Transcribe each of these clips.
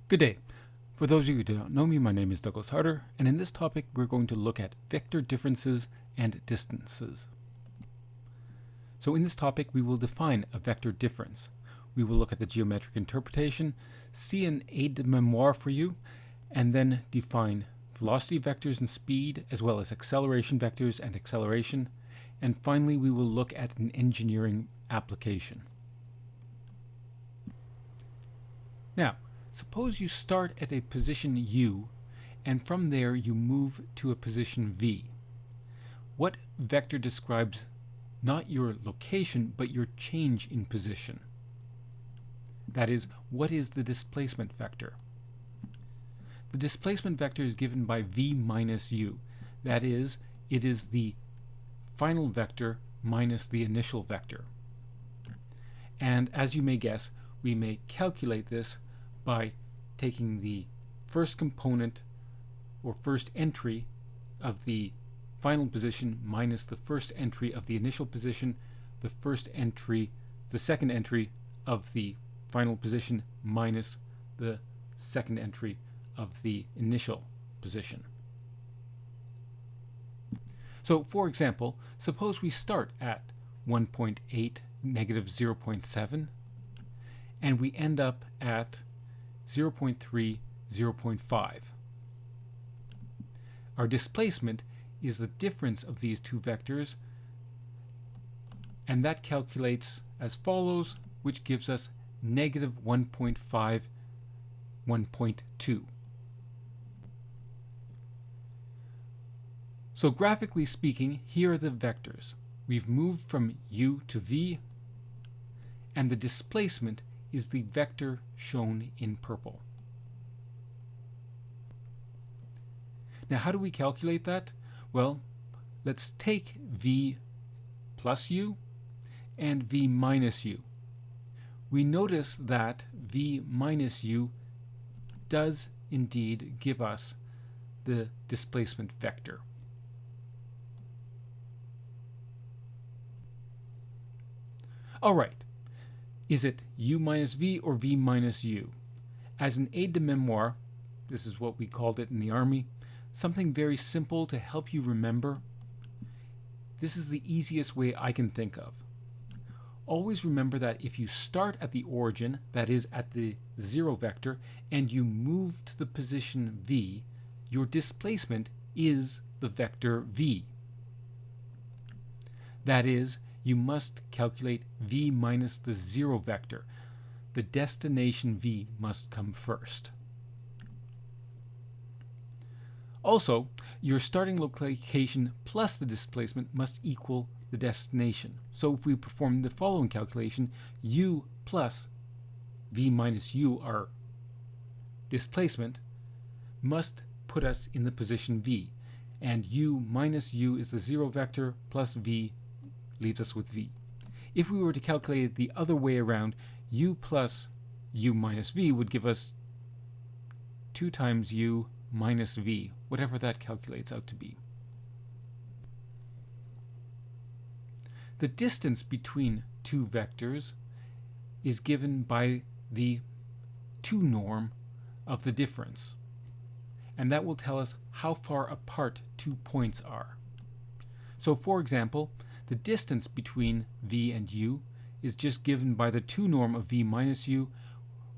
Good day. For those of you who do not know me, my name is Douglas Harder, and in this topic we're going to look at vector differences and distances. So in this topic we will define a vector difference. We will look at the geometric interpretation, see an aide-de-memoire for you, and then define velocity vectors and speed, as well as acceleration vectors and acceleration, and finally we will look at an engineering application. Now, suppose you start at a position U, and from there you move to a position V. What vector describes not your location, but your change in position? That is, what is the displacement vector? The displacement vector is given by V minus U. That is, it is the final vector minus the initial vector. And as you may guess, we may calculate this by taking the first component or first entry of the final position minus the first entry of the initial position, the second entry of the final position minus the second entry of the initial position. So for example, suppose we start at 1.8, negative 0.7, and we end up at 0.3, 0.5. Our displacement is the difference of these two vectors, and that calculates as follows, which gives us negative 1.5, 1.2. So graphically speaking, here are the vectors. We've moved from U to V, and the displacement is the vector shown in purple. Now, how do we calculate that? Well, let's take V plus U and V minus U. We notice that V minus U does indeed give us the displacement vector. All right. Is it U minus V or V minus U? As an aide-de-memoire, this is what we called it in the Army, something very simple to help you remember. This is the easiest way I can think of. Always remember that if you start at the origin, that is at the zero vector, and you move to the position V, your displacement is the vector V. That is, you must calculate V minus the zero vector. The destination V must come first. Also, your starting location plus the displacement must equal the destination. So if we perform the following calculation, U plus V minus U, our displacement, must put us in the position V. And U minus U is the zero vector, plus V leaves us with V. If we were to calculate it the other way around, U plus U minus V would give us 2 times U minus V, whatever that calculates out to be. The distance between two vectors is given by the 2 norm of the difference, and that will tell us how far apart 2 points are. So for example, the distance between V and U is just given by the 2 norm of V minus U,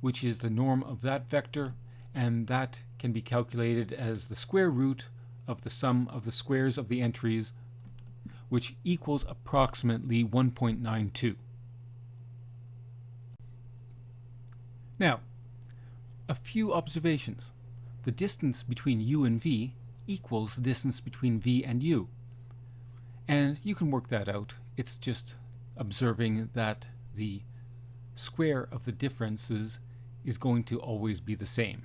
which is the norm of that vector, and that can be calculated as the square root of the sum of the squares of the entries, which equals approximately 1.92. Now, a few observations. The distance between U and V equals the distance between V and U. And you can work that out. It's just observing that the square of the differences is going to always be the same.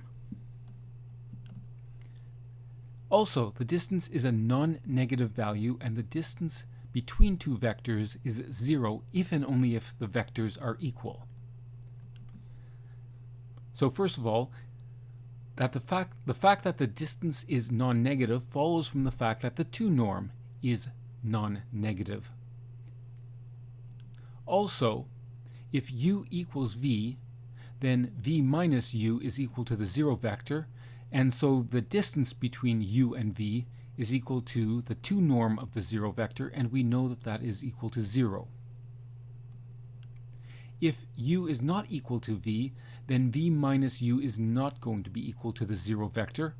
Also, the distance is a non-negative value, and the distance between two vectors is 0 if and only if the vectors are equal. So first of all, that the fact that the distance is non-negative follows from the fact that the 2 norm is non-negative. Also, if U equals V, then v minus u is equal to the 0 vector, and so the distance between u and v is equal to the 2 norm of the 0 vector, and we know that that is equal to 0. If u is not equal to v, then v minus u is not going to be equal to the 0 vector,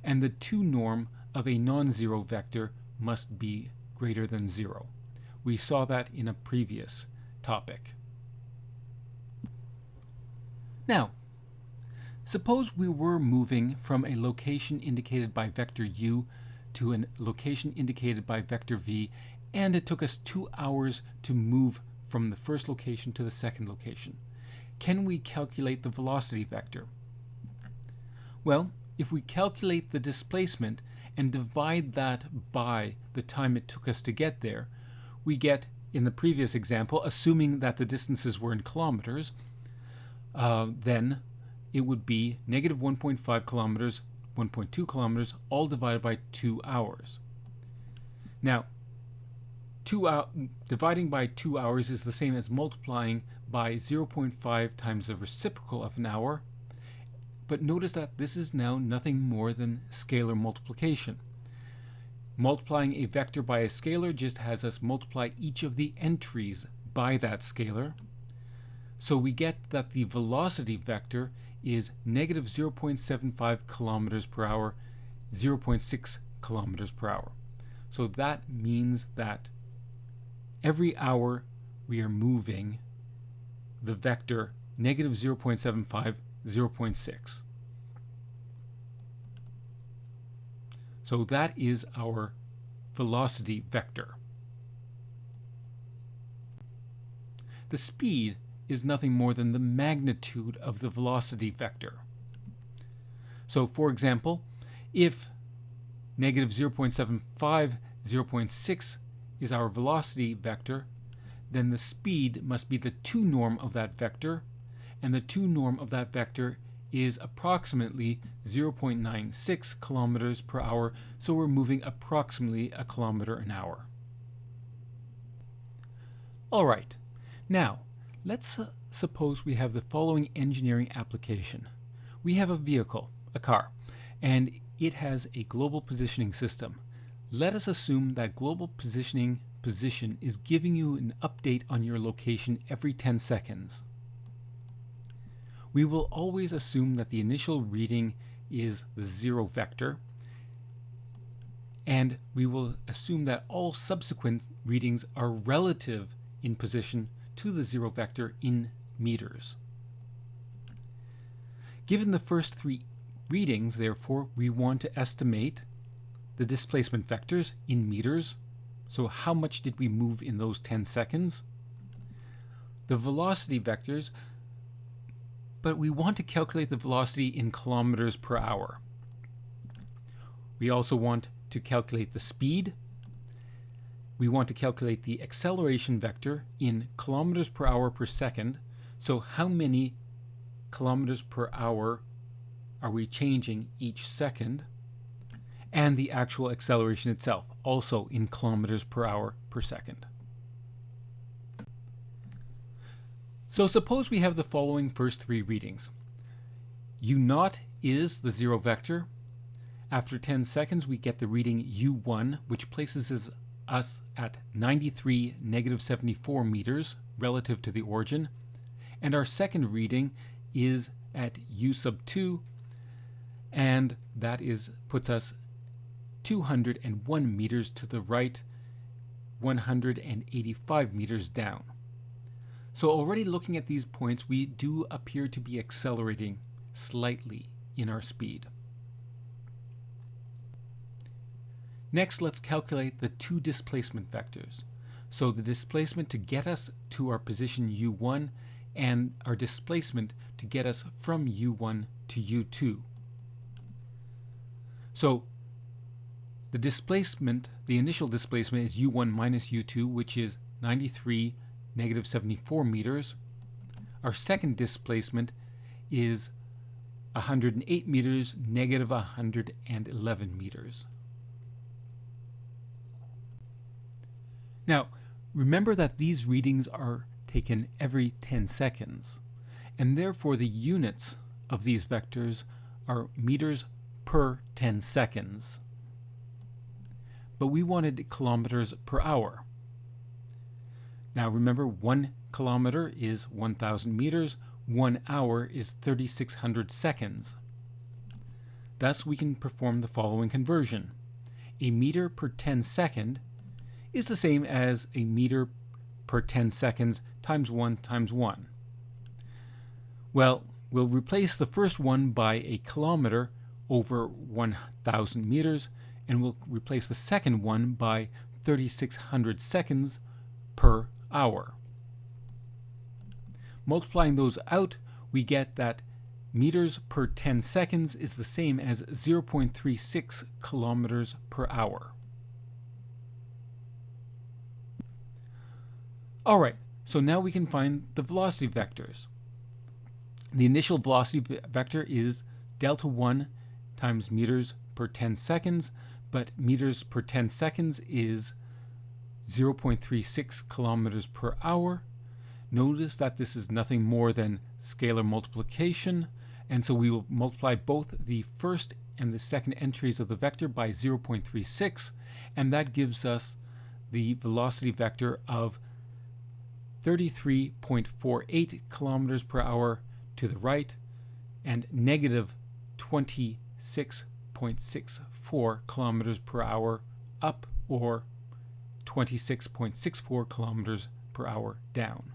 and the 2 norm of a non-zero vector must be greater than 0. We saw that in a previous topic. Now, suppose we were moving from a location indicated by vector u to a location indicated by vector v, and it took us 2 hours to move from the first location to the second location. Can we calculate the velocity vector? Well, if we calculate the displacement and divide that by the time it took us to get there, we get, in the previous example, assuming that the distances were in kilometers, then it would be negative 1.5 kilometers, 1.2 kilometers, all divided by 2 hours. Now, dividing by 2 hours is the same as multiplying by 0.5 times the reciprocal of an hour, but notice that this is now nothing more than scalar multiplication. Multiplying a vector by a scalar just has us multiply each of the entries by that scalar. So we get that the velocity vector is negative 0.75 kilometers per hour, 0.6 kilometers per hour. So that means that every hour we are moving the vector negative 0.75, 0.6. So that is our velocity vector. The speed is nothing more than the magnitude of the velocity vector. So for example, if negative 0.75, 0.6 is our velocity vector, then the speed must be the 2 norm of that vector, and the 2 norm of that vector is approximately 0.96 kilometers per hour, so we're moving approximately a kilometer an hour. All right, now let's suppose we have the following engineering application. We have a vehicle, a car, and it has a global positioning system. Let us assume that global position is giving you an update on your location every 10 seconds. We will always assume that the initial reading is the 0 vector, and we will assume that all subsequent readings are relative in position to the 0 vector in meters. Given the first 3 readings, therefore, we want to estimate the displacement vectors in meters. So how much did we move in those 10 seconds? The velocity vectors, but we want to calculate the velocity in kilometers per hour. We also want to calculate the speed. We want to calculate the acceleration vector in kilometers per hour per second. So how many kilometers per hour are we changing each second? And the actual acceleration itself, also in kilometers per hour per second. So suppose we have the following first 3 readings. U0 is the 0 vector. After 10 seconds, we get the reading U1, which places us at 93, negative 74 meters relative to the origin. And our second reading is at U sub 2, and that puts us 201 meters to the right, 185 meters down. So already looking at these points, we do appear to be accelerating slightly in our speed. Next, let's calculate the 2 displacement vectors. So the displacement to get us to our position U1 and our displacement to get us from U1 to U2. So the displacement, the initial displacement is U1 minus U2, which is 93, negative 74 meters. Our second displacement is 108 meters, negative 111 meters. Now, remember that these readings are taken every 10 seconds. and therefore the units of these vectors are meters per 10 seconds. But we wanted kilometers per hour. Now remember, 1 kilometer is 1,000 meters, 1 hour is 3,600 seconds. Thus we can perform the following conversion. A meter per 10 second is the same as a meter per 10 seconds times 1 times 1. Well, we'll replace the first one by a kilometer over 1,000 meters, and we'll replace the second one by 3,600 seconds per hour. Multiplying those out, we get that meters per 10 seconds is the same as 0.36 kilometers per hour. Alright, so now we can find the velocity vectors. The initial velocity vector is delta 1 times meters per 10 seconds, but meters per 10 seconds is 0.36 kilometers per hour. Notice that this is nothing more than scalar multiplication, and so we will multiply both the first and the second entries of the vector by 0.36, and that gives us the velocity vector of 33.48 kilometers per hour to the right and negative 26.64 kilometers per hour up, or 26.64 kilometers per hour down.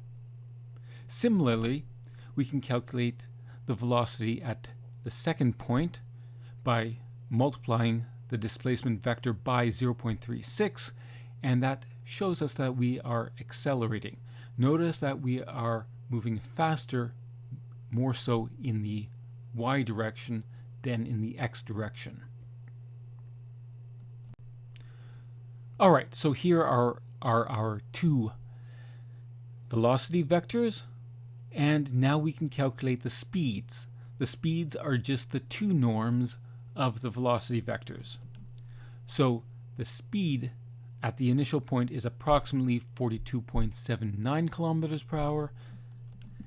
Similarly, we can calculate the velocity at the second point by multiplying the displacement vector by 0.36, and that shows us that we are accelerating. Notice that we are moving faster, more so in the y direction than in the x direction. Alright, so here are our two velocity vectors, and now we can calculate the speeds. The speeds are just the two norms of the velocity vectors. So the speed at the initial point is approximately 42.79 kilometers per hour,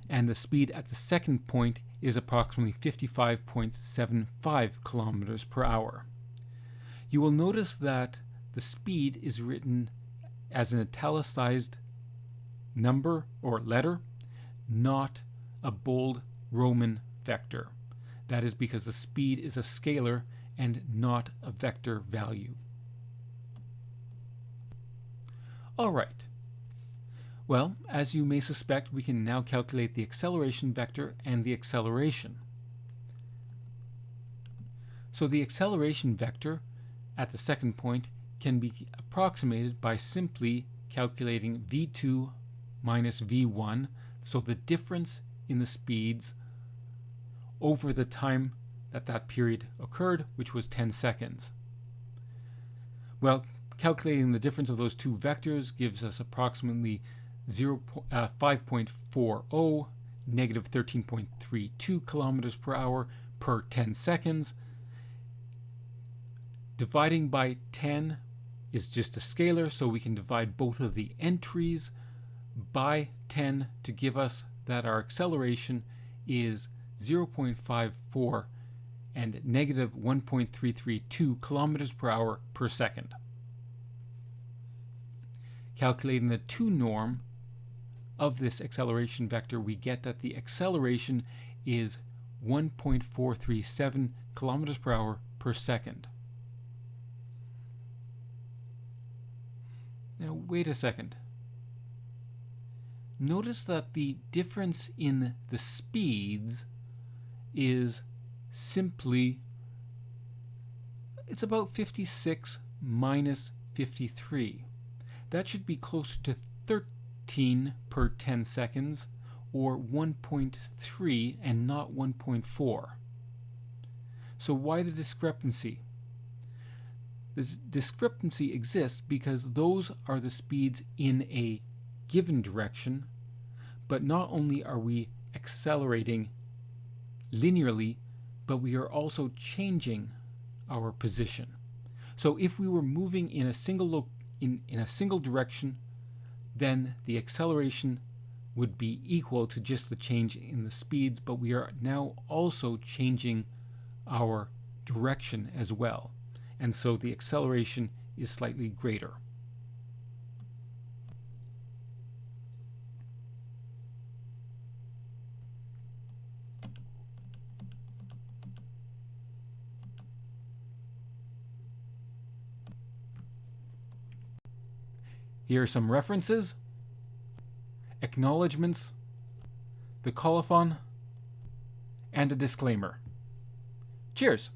and the speed at the second point is approximately 55.75 kilometers per hour. You will notice that the speed is written as an italicized number or letter, not a bold Roman vector. That is because the speed is a scalar and not a vector value. All right. Well, as you may suspect, we can now calculate the acceleration vector and the acceleration. So the acceleration vector at the second point can be approximated by simply calculating v2 minus v1, so the difference in the speeds over the time that period occurred, which was 10 seconds. Well, calculating the difference of those two vectors gives us approximately 5.40, negative 13.32 kilometers per hour per 10 seconds. Dividing by 10 is just a scalar, so we can divide both of the entries by 10 to give us that our acceleration is 0.54 and negative 1.332 kilometers per hour per second. Calculating the 2 norm of this acceleration vector, we get that the acceleration is 1.437 kilometers per hour per second. Now wait a second. Notice that the difference in the speeds is simply, it's about 56 minus 53. That should be closer to 13 per 10 seconds, or 1.3 and not 1.4. So why the discrepancy? This discrepancy exists because those are the speeds in a given direction, but not only are we accelerating linearly, but we are also changing our position. So if we were moving in a single in a single direction, then the acceleration would be equal to just the change in the speeds, but we are now also changing our direction as well. And so the acceleration is slightly greater. Here are some references, acknowledgements, the colophon, and a disclaimer. Cheers!